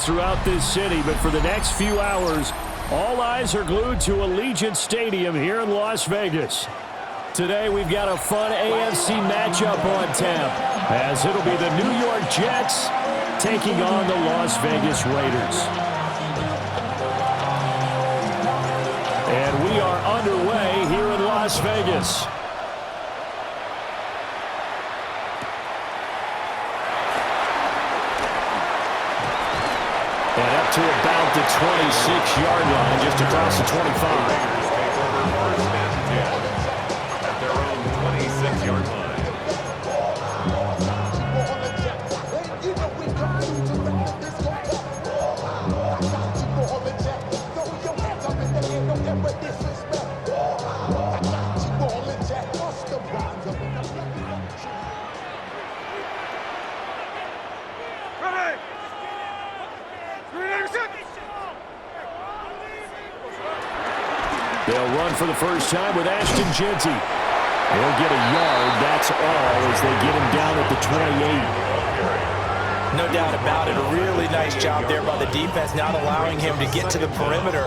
throughout this city, but for the next few hours, all eyes are glued to Allegiant Stadium here in Las Vegas. Today, we've got a fun AFC matchup on tap, as it'll be the New York Jets taking on the Las Vegas Raiders. And we are underway here in Las Vegas. And up to about the 26-yard line, just across the 25. At their own 26-yard line. They'll run for the first time with Ashton Jeanty. He'll get a yard, that's all, as they get him down at the 28. No doubt about it. A really nice job there by the defense, not allowing him to get to the perimeter.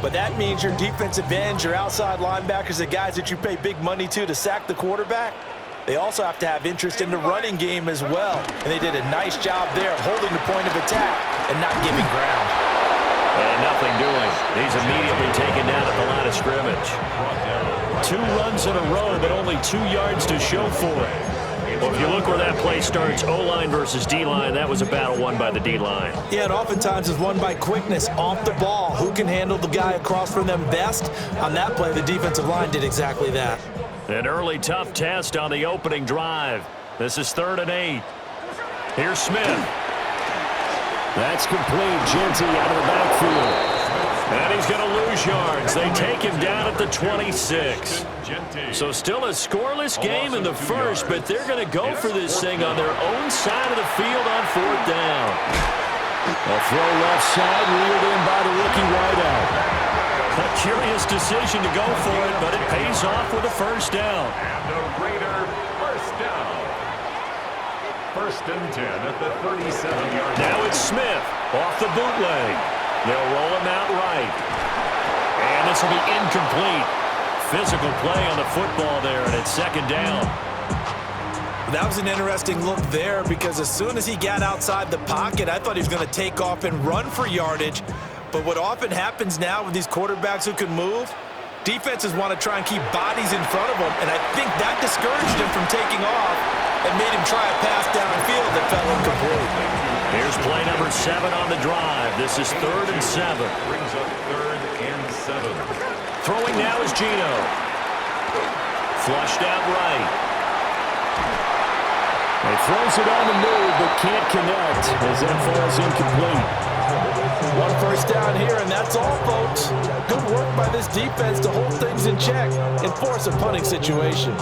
But that means your defensive ends, your outside linebackers, the guys that you pay big money to sack the quarterback, they also have to have interest in the running game as well. And they did a nice job there holding the point of attack and not giving ground. And nothing doing. He's immediately taken down at the line of scrimmage. 2 runs in a row, but only 2 yards to show for it. Well, if you look where that play starts, O-line versus D-line, that was a battle won by the D-line. Yeah, and oftentimes it's won by quickness off the ball. Who can handle the guy across from them best? On that play, the defensive line did exactly that. An early tough test on the opening drive. This is 3rd and 8. Here's Smith. That's complete. Jeanty out of the backfield. And he's going to lose yards. They take him down at the 26. So still a scoreless game in the first, but they're going to go for this thing on their own side of the field on 4th down. A throw left side, reeled in by the rookie wideout. A curious decision to go for it, but it pays off with a first down. And the Raider first down. 1st and 10 at the 37-yard line. Now it's Smith off the bootleg. They'll roll him out right. And this will be incomplete. Physical play on the football there, and it's 2nd down. That was an interesting look there because as soon as he got outside the pocket, I thought he was going to take off and run for yardage. But what often happens now with these quarterbacks who can move, defenses want to try and keep bodies in front of them, and I think that discouraged him from taking off and made him try a pass downfield that fell incomplete. Here's play number 7 on the drive. This is 3rd and 7. Brings up 3rd and 7. Throwing now is Gino. Flushed out right. He throws it on the move, but can't connect as that falls incomplete. 1 first down here, and that's all, folks. Good work by this defense to hold things in check and force a punting situation.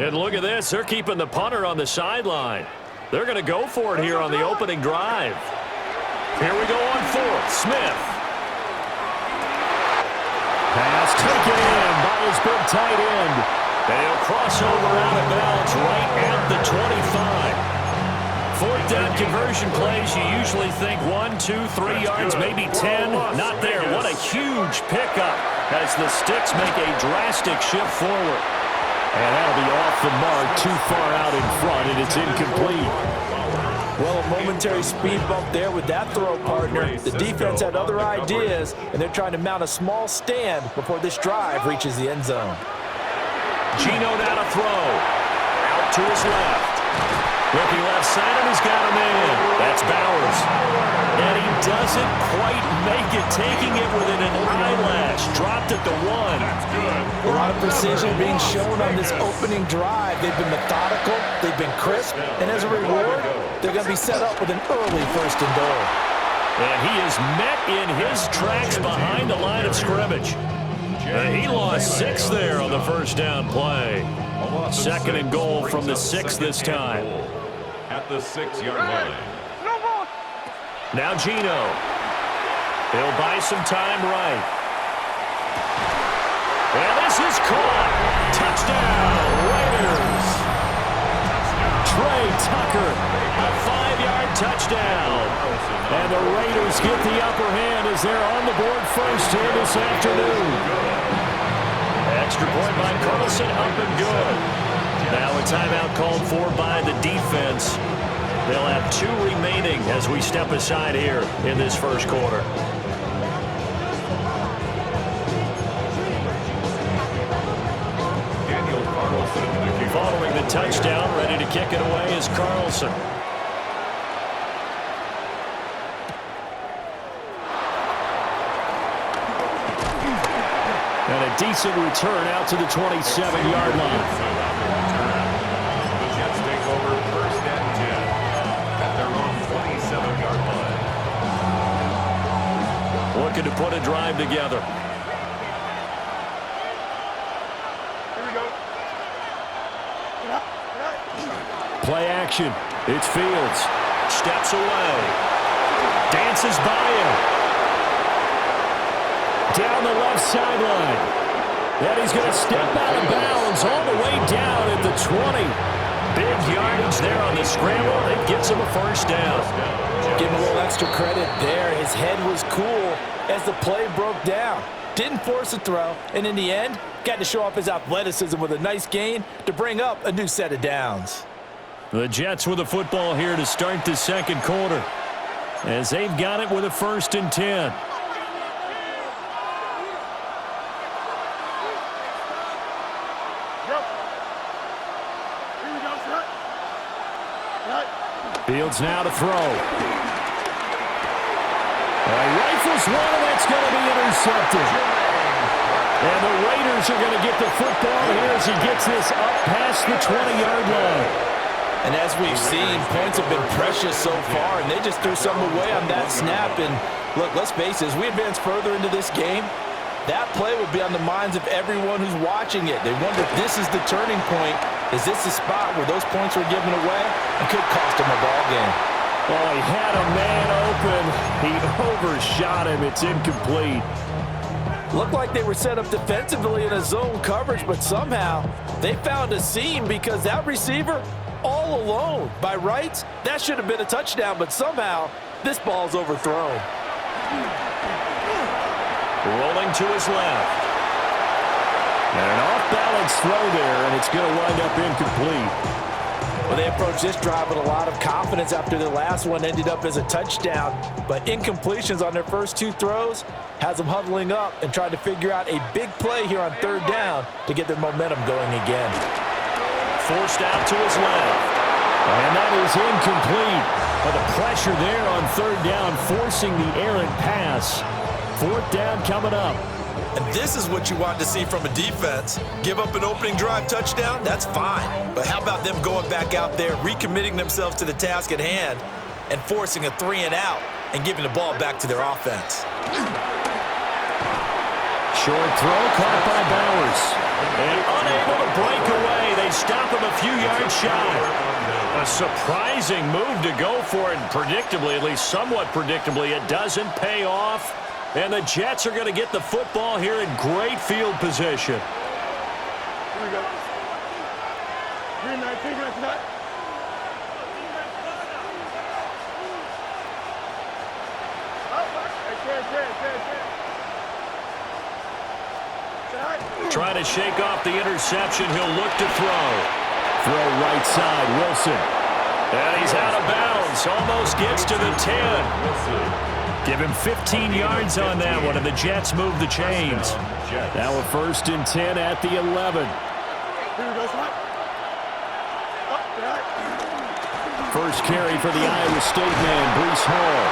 And look at this. They're keeping the punter on the sideline. They're going to go for it here on the opening drive. Here we go on 4th. Smith. Pass taken in by his big tight end. And he'll cross over out of bounds right at the 25. 4th down conversion plays, you usually think 1, 2, 3 yards, maybe 10. Not there. What a huge pickup as the Sticks make a drastic shift forward. And that'll be off the mark, too far out in front, and it's incomplete. Well, a momentary speed bump there with that throw, partner. The defense had other ideas, and they're trying to mount a small stand before this drive reaches the end zone. Gino now to throw. Out to his left. Looking left side, and he's got him in. That's Bowers. And he doesn't quite make it, taking it within an eyelash. Dropped at the 1. That's good. A lot of precision being shown on this opening drive. They've been methodical, they've been crisp, and as a reward, they're going to be set up with an early 1st and goal. And he is met in his tracks behind the line of scrimmage. He lost 6 there on the first down play. 2nd and goal from the 6 this time. At the 6-yard line. Now Gino. He'll buy some time right. And This is caught. Touchdown, Raiders. Trey Tucker, a 5-yard touchdown. And the Raiders get the upper hand as they're on the board first here this afternoon. Extra point by Carlson, up and good. Now a timeout called for by the defense. They'll have 2 remaining as we step aside here in this first quarter. Following the touchdown, ready to kick it away is Carlson. And a decent return out to the 27-yard line. The Jets take over first and 10 at their own 27-yard line. Looking to put a drive together. Play action. It's Fields. Steps away. Dances by him. Down the left sideline. And he's going to step out of bounds all the way down at the 20. Big yardage there on the scramble. It gets him a first down. Give him a little extra credit there. His head was cool as the play broke down. Didn't force a throw, and in the end, got to show off his athleticism with a nice gain to bring up a new set of downs. The Jets with the football here to start the second quarter, as they've got it with a 1st and 10. Fields now to throw. Rifles one, and that's going to be intercepted. And the Raiders are going to get the football here as he gets this up past the 20-yard line. And as we've seen, points have been precious so far, and they just threw something away on that snap. And look, let's face it, as we advance further into this game, that play will be on the minds of everyone who's watching it. They wonder if this is the turning point. Is this the spot where those points were given away and could cost them a ball game? Oh, he had a man open. He overshot him. It's incomplete. Looked like they were set up defensively in a zone coverage, but somehow they found a seam because that receiver all alone. By rights, that should have been a touchdown, but somehow this ball's overthrown. Rolling to his left. And an off-balance throw there, and it's going to wind up incomplete. Well, they approached this drive with a lot of confidence after their last one ended up as a touchdown, but incompletions on their first 2 throws has them huddling up and trying to figure out a big play here on 3rd down to get their momentum going again. Forced out to his left. And that is incomplete. But the pressure there on 3rd down, forcing the errant pass. 4th down coming up. And this is what you want to see from a defense. Give up an opening drive touchdown, that's fine. But how about them going back out there, recommitting themselves to the task at hand, and forcing a 3-and-out and giving the ball back to their offense. Short throw caught by Bowers. And unable to break away. They stop him a few yards shy. A surprising move to go for it, and predictably, at least somewhat predictably, it doesn't pay off. And the Jets are going to get the football here in great field position. Here we go. 319, right tonight. Trying to shake off the interception. He'll look to throw. Throw right side, Wilson. And he's out of bounds. Almost gets to the 10. Give him 15 yards on that one, and the Jets move the chains. Now a 1st and 10 at the 11. First carry for the Iowa State man, Breece Hall.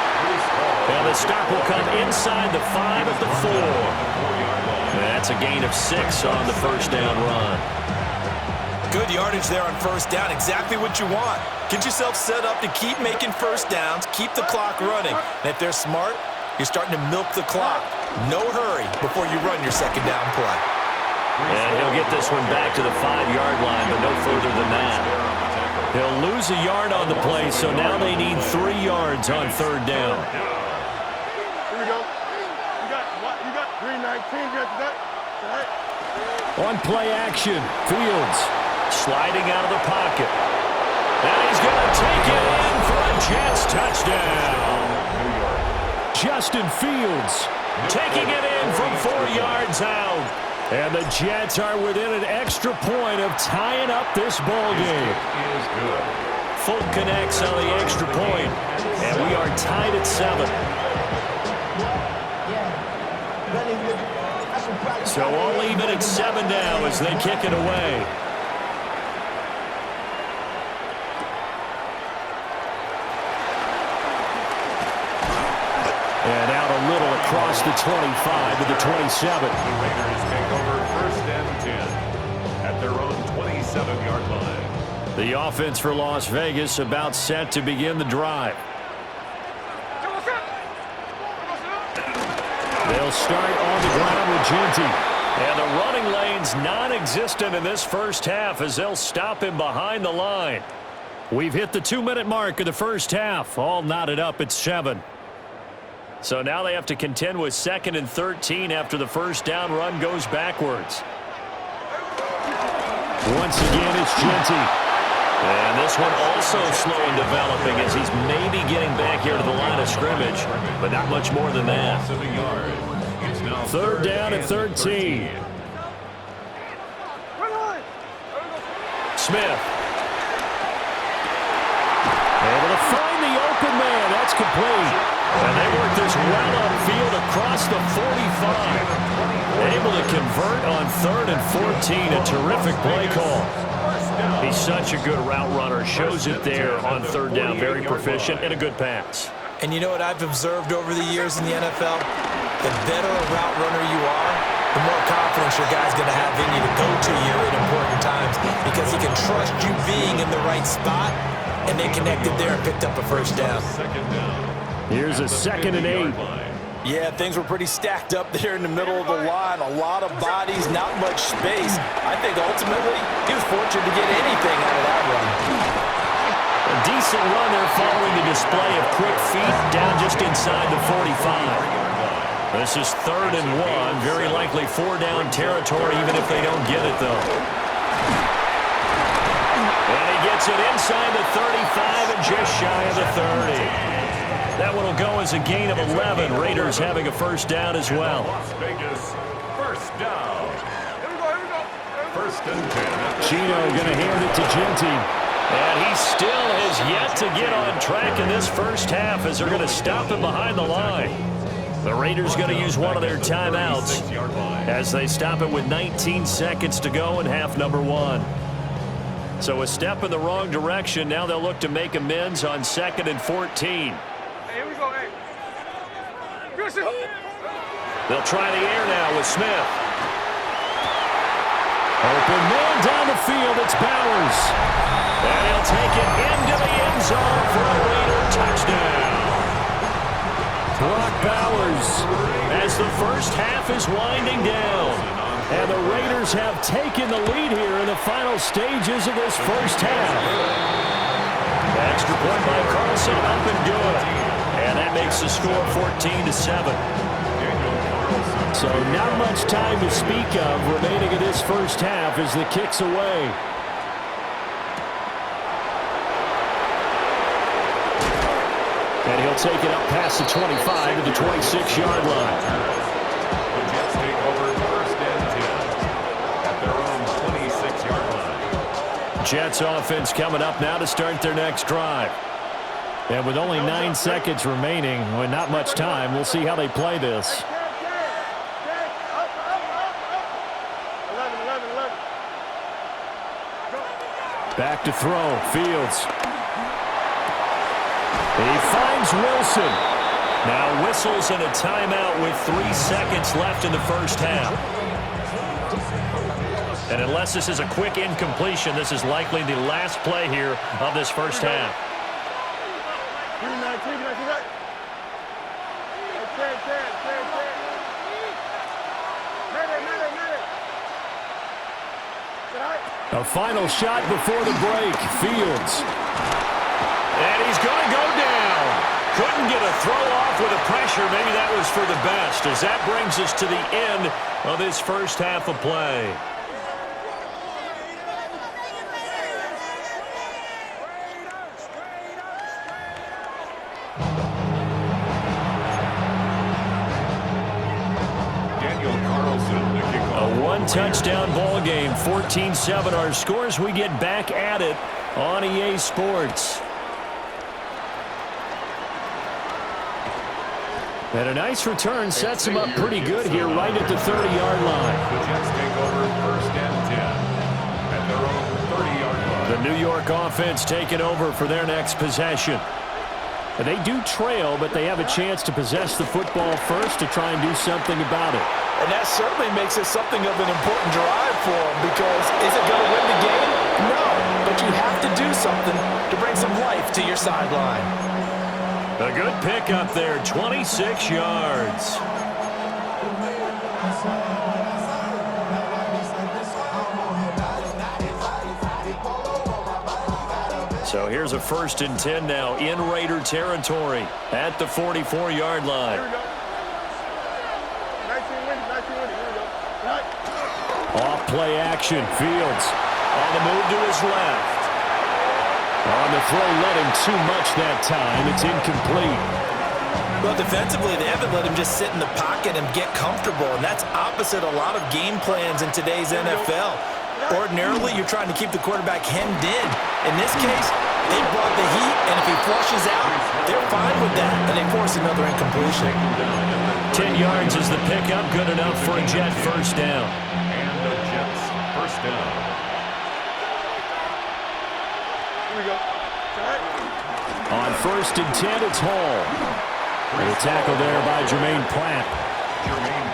And the stop will come inside the 5 at the 4. That's a gain of 6 on the first down run. Good yardage there on 1st down, exactly what you want. Get yourself set up to keep making 1st downs, keep the clock running. And if they're smart, you're starting to milk the clock. No hurry before you run your 2nd down play. And he'll get this one back to the 5-yard line, but no further than that. He'll lose a yard on the play, so now they need 3 yards on 3rd down. Here we go. You got 319, right tonight. On play action, Fields sliding out of the pocket. And he's going to take it in for a Jets touchdown. Justin Fields taking it in from 4 yards out. And the Jets are within an extra point of tying up this ball game. Fulton connects on the extra point, and we are tied at 7. So all even at 7 now as they kick it away. And out a little across the 25 to the 27. The Raiders take over 1st and 10 at their own 27-yard line. The offense for Las Vegas about set to begin the drive. They'll start on the ground with Genty. And the running lane's non-existent in this first half as they'll stop him behind the line. We've hit the 2-minute mark of the first half, all knotted up at 7. So now they have to contend with 2nd and 13 after the first down run goes backwards. Once again, it's Genty. And this one also slow in developing as he's maybe getting back here to the line of scrimmage, but not much more than that. 3rd down and 13. Smith. Able to find the open man. That's complete. And they work this well upfield across the 45. Able to convert on 3rd and 14. A terrific play call. He's such a good route runner. Shows it there on 3rd down. Very proficient and a good pass. And you know what I've observed over the years in the NFL? The better a route runner you are, the more confidence your guy's going to have in you to go to you at important times because he can trust you being in the right spot, and they connected there and picked up a first down. Here's a 2nd and 8. Yeah, things were pretty stacked up there in the middle of the line. A lot of bodies, not much space. I think ultimately he was fortunate to get anything out of that run. A decent run there following the display of quick feet down just inside the 45. This is 3rd and 1. Very likely 4-down territory even if they don't get it, though. And he gets it inside the 35 and just shy of the 30. That one will go as a gain of 11. Raiders having a first down as well. Las Vegas, first down. Here we go. 1st and 10. Chino going to hand it to Genty. And he still has yet to get on track in this first half as they're going to stop him behind the line. The Raiders going to use one of their timeouts as they stop it with 19 seconds to go in half number 1. So a step in the wrong direction. Now they'll look to make amends on 2nd and 14. Here we go, hey. They'll try the air now with Smith. Open man down the field. It's Bowers. And he'll take it into the end zone for a Raider touchdown. Brock Bowers as the first half is winding down. And the Raiders have taken the lead here in the final stages of this first half. Extra point by Carlson, up and good. And that makes the score 14-7. So not much time to speak of remaining in this first half as the kick's away. And he'll take it up past the 25 to the 26-yard line. The Jets take over 1st and 10 at their own 26-yard line. Jets offense coming up now to start their next drive. And with only 9 seconds remaining, with not much time, we'll see how they play this. 11. Back to throw, Fields. He finds Wilson. Now whistles and a timeout with 3 seconds left in the first half. And unless this is a quick incompletion, this is likely the last play here of this first half. A final shot before the break. Fields. And he's going to go down. Couldn't get a throw off with the pressure. Maybe that was for the best as that brings us to the end of this first half of play. one-touchdown ball game. 14-7 our scores. We get back at it on EA Sports. And a nice return sets him up pretty good here right at the 30-yard line. The Jets take over 1st and 10 at their own 30-yard line. The New York offense taking over for their next possession. They do trail, but they have a chance to possess the football first to try and do something about it. And that certainly makes it something of an important drive for them, because is it going to win the game? No, but you have to do something to bring some life to your sideline. A good pickup there, 26 yards. So here's a 1st and 10 now in Raider territory at the 44-yard line. Here we go. 19 winning. Here we go. Right. Off play action. Fields on the move to his left. On the throw, let him too much that time. It's incomplete. Well, defensively, they haven't let him just sit in the pocket and get comfortable, and that's opposite a lot of game plans in today's NFL. Ordinarily, you're trying to keep the quarterback hemmed in. In this case, they brought the heat, and if he flushes out, they're fine with that, and they force another incompletion. 10 yards is the pickup, good enough for a Jet 1st down. And the Jets 1st down. Here we go. Right. On 1st and 10, it's Hall. And a tackle there by Jermaine Pratt.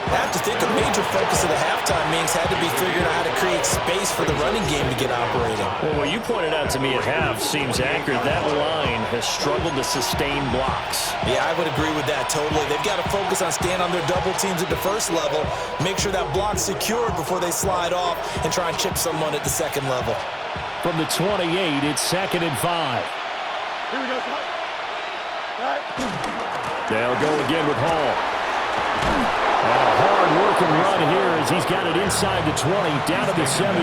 I have to think a major focus of the halftime meetings had to be figuring out how to create space for the running game to get operating. Well, what you pointed out to me at half seems accurate. That line has struggled to sustain blocks. Yeah, I would agree with that totally. They've got to focus on staying on their double teams at the first level, make sure that block's secured before they slide off, and try and chip someone at the second level. From the 28, it's 2nd and 5. Here we go. Right. They'll go again with Hall. A hard-working run here as he's got it inside the 20, down to the 17.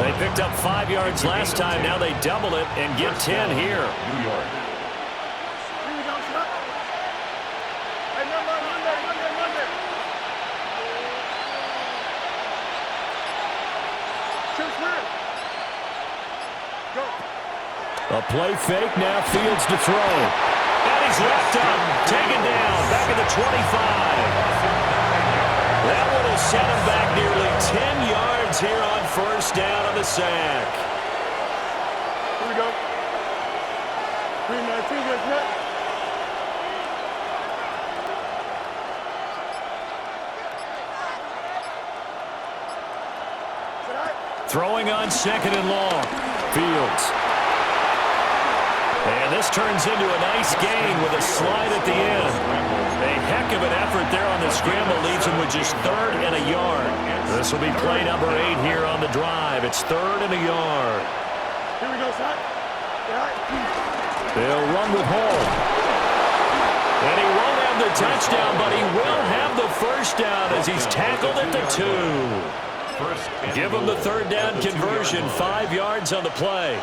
They picked up 5 yards last time. Now they double it and get 10 here. New York. Here we go. Shot. Hey, Monday. Chip Smith. Go. A play fake, now Fields to throw. And he's wrapped up, taken down, back at the 25. That one will set him back nearly 10 yards here on 1st down on the sack. Here we go. 3-19 gets net. Throwing on 2nd and long. Fields. And this turns into a nice gain with a slide at the end. A heck of an effort there on the scramble leaves him with just 3rd and a yard. This will be play number 8 here on the drive. It's 3rd and a yard. Here we go, son. They'll run with Hall. And he won't have the touchdown, but he will have the 1st down as he's tackled at the 2. Give him the 3rd down conversion, 5 yards on the play.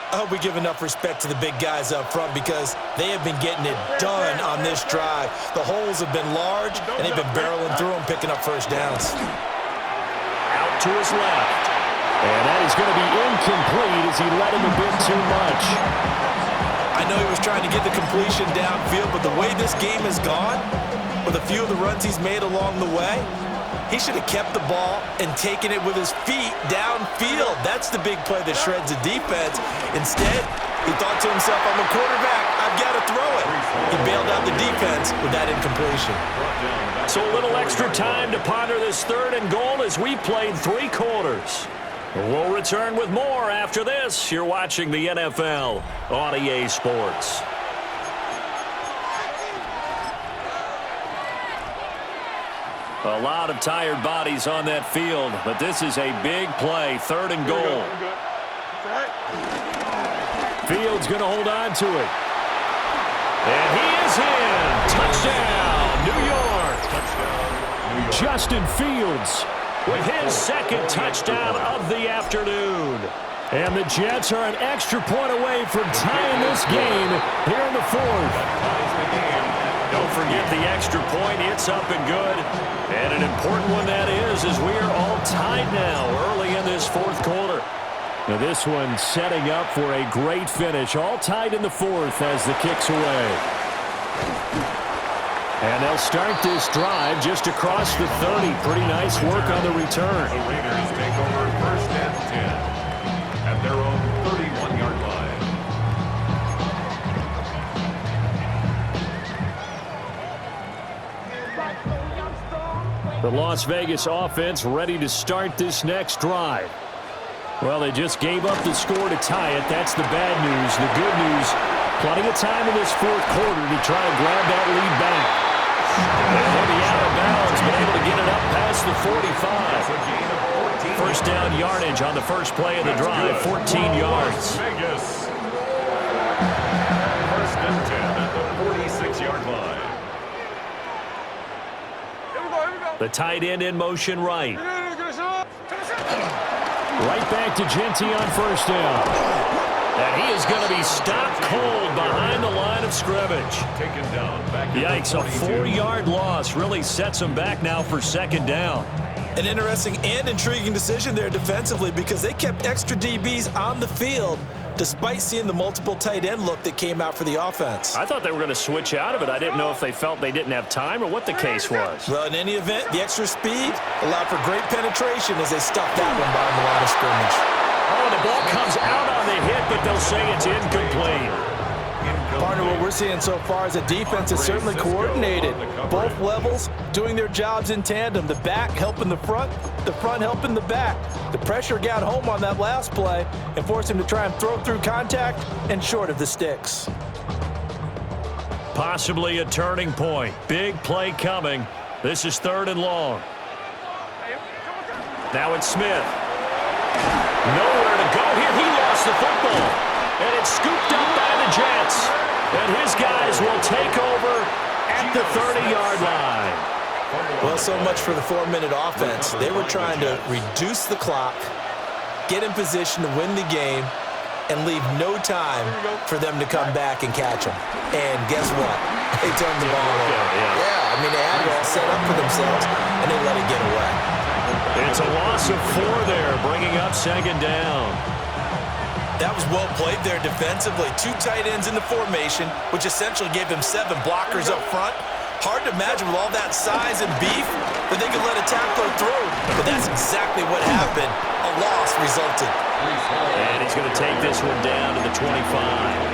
I hope we give enough respect to the big guys up front, because they have been getting it done on this drive. The holes have been large, and they've been barreling through them, picking up 1st downs. Out to his left. And that is going to be incomplete as he let him a bit too much. I know he was trying to get the completion downfield, but the way this game has gone, with a few of the runs he's made along the way, he should have kept the ball and taken it with his feet downfield. That's the big play that shreds the defense. Instead, he thought to himself, I'm a quarterback, I've got to throw it. He bailed out the defense with that incompletion. So a little extra time to ponder this 3rd and goal as we played 3 quarters. We'll return with more after this. You're watching the NFL on EA Sports. A lot of tired bodies on that field, but this is a big play, 3rd and goal. Fields going to hold on to it. And he is in. Touchdown, New York. Justin Fields with his 2nd touchdown of the afternoon. And the Jets are an extra point away from tying this game here in the 4th. don't forget the extra point. It's up and good. And an important one that is, as we are all tied now early in this fourth quarter. Now this one setting up for a great finish. All tied in the fourth as the kick's away. And they'll start this drive just across the 30. Pretty nice work on the return. The Raiders take over 1st and 10 at their own 31-yard line. The Las Vegas offense ready to start this next drive. Well, they just gave up the score to tie it. That's the bad news. The good news, plenty of time in this fourth quarter to try to grab that lead back. And they'll be out of bounds, but able to get it up past the 45. First down yardage on the first play of the drive, 14 yards. Vegas. 1st and 10 at the 46-yard line. The tight end in motion right. Right back to Genty on first down. And he is going to be stopped cold behind the line of scrimmage. Taken down back. Yikes, a 4-yard loss really sets him back now for second down. An interesting and intriguing decision there defensively because they kept extra DBs on the field despite seeing the multiple tight end look that came out for the offense. I thought they were going to switch out of it. I didn't know if they felt they didn't have time or what the case was. Well, in any event, the extra speed allowed for great penetration as they stuffed that one behind the line of scrimmage. Oh, the ball comes out on the hit, but they'll say it's incomplete. Partner, what we're seeing so far is a defense is certainly coordinated. Both levels doing their jobs in tandem. The back helping the front helping the back. The pressure got home on that last play and forced him to try and throw through contact and short of the sticks. Possibly a turning point. Big play coming. This is 3rd and long. Now it's Smith. Nowhere to go here. He lost the football. And it's scooped up by the Jets. And his guys will take over at the 30-yard line. Well, so much for the 4-minute offense. They were trying to reduce the clock, get in position to win the game, and leave no time for them to come back and catch them. And guess what? They turned the ball over. Yeah, I mean, they had it all set up for themselves, and they let it get away. It's a loss of 4 there, bringing up second down. That was well played there defensively. 2 tight ends in the formation, which essentially gave them 7 blockers up front. Hard to imagine with all that size and beef that they could let a tackler through. But that's exactly what happened. A loss resulted. And he's going to take this one down to the 25.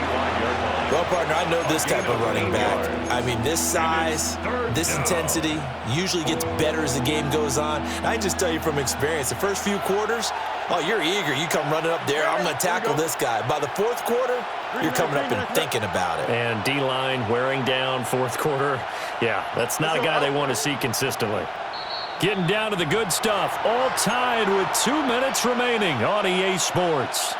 Well, partner, I know this type of running back. I mean, this size, this intensity usually gets better as the game goes on. I just tell you from experience, the first few quarters, oh, you're eager. You come running up there. I'm going to tackle this guy. By the 4th quarter, you're coming up and thinking about it. And D-line wearing down 4th quarter. Yeah, that's not a guy they want to see consistently. Getting down to the good stuff. All tied with 2 minutes remaining on EA Sports.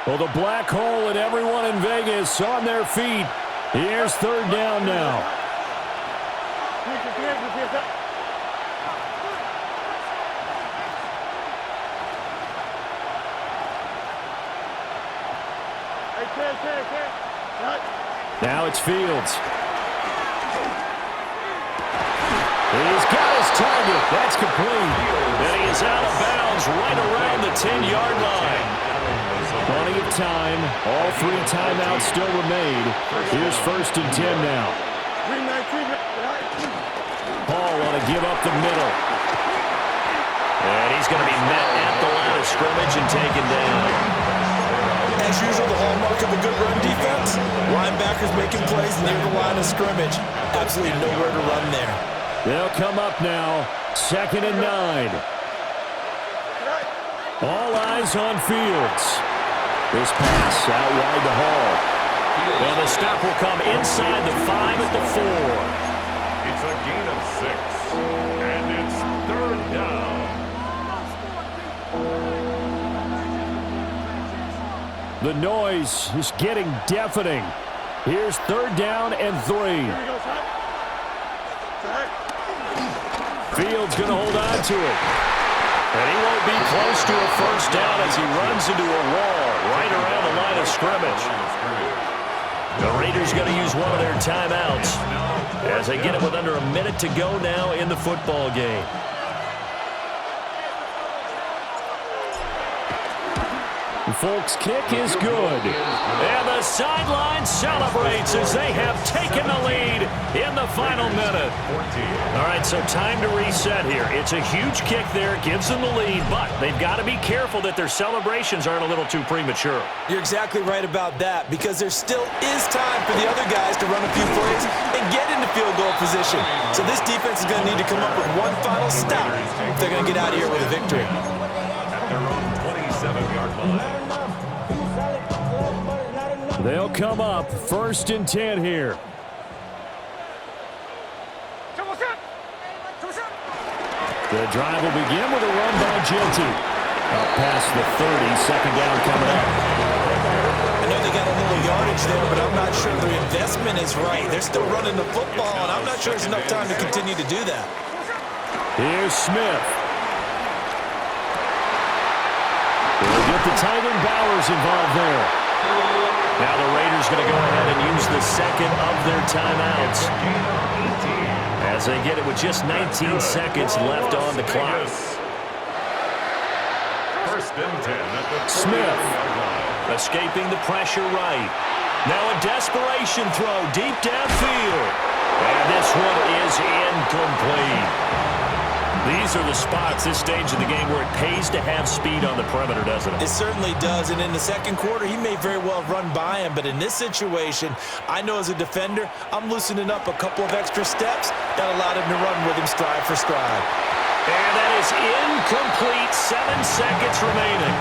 Well, the black hole and everyone in Vegas on their feet. Here's 3rd down now. Now it's Fields. He's got his target. That's complete. And he is out of bounds right around the 10-yard line. Plenty of time. All 3 timeouts still remain. Here's 1st and 10 now. Paul want to give up the middle. And he's going to be met at the line of scrimmage and taken down. As usual, the hallmark of a good run defense, linebackers making plays near the line of scrimmage. Absolutely nowhere to run there. They'll come up now, 2nd and 9. All eyes on Fields. This pass out wide to Hall. And the stop will come inside the 5 at the 4. It's a gain of 6, and it's 3rd down. The noise is getting deafening. Here's 3rd down and 3. Fields going to hold on to it. And he won't be close to a first down as he runs into a wall right around the line of scrimmage. The Raiders going to use one of their timeouts as they get it with under a minute to go now in the football game. Folks, kick is good. And the sideline celebrates as they have taken the lead in the final minute. All right, so time to reset here. It's a huge kick there. It gives them the lead, but they've got to be careful that their celebrations aren't a little too premature. You're exactly right about that, because there still is time for the other guys to run a few plays and get into field goal position. So this defense is going to need to come up with one final stop if they're going to get out of here with a victory. At their own 27-yard line. They'll come up 1st and 10 here. The drive will begin with a run by Genty. Up past the 30, second down coming up. I know they got a little yardage there, but I'm not sure their investment is right. They're still running the football, and I'm not sure there's enough time to continue to do that. Here's Smith. They'll get the tight end Bowers involved there. Now the Raiders going to go ahead and use the second of their timeouts as they get it with just 19 seconds left on the clock. 1st and 10 at the Smith escaping the pressure right. Now a desperation throw deep downfield. And this one is incomplete. These are the spots, this stage of the game, where it pays to have speed on the perimeter, doesn't it? It certainly does, and in the second quarter, he may very well run by him, but in this situation, I know as a defender, I'm loosening up a couple of extra steps that allowed him to run with him stride for stride. And that is incomplete, 7 seconds remaining.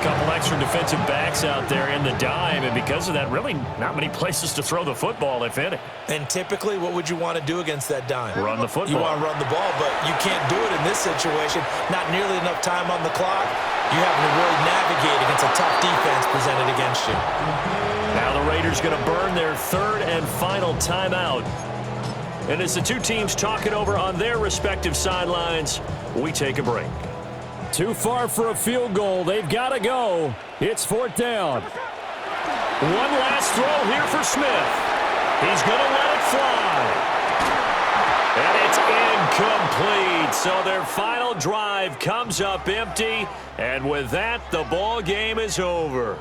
Couple extra defensive backs out there in the dime, and because of that, really not many places to throw the football, if any. And typically, what would you want to do against that dime? Run the football. You want to run the ball, but you can't do it in this situation. Not nearly enough time on the clock. You're having to really navigate against a tough defense presented against you. Now the Raiders going to burn their 3rd and final timeout. And as the two teams talk it over on their respective sidelines, we take a break. Too far for a field goal. They've got to go. It's 4th down. One last throw here for Smith. He's going to let it fly. And it's incomplete. So their final drive comes up empty. And with that, the ball game is over.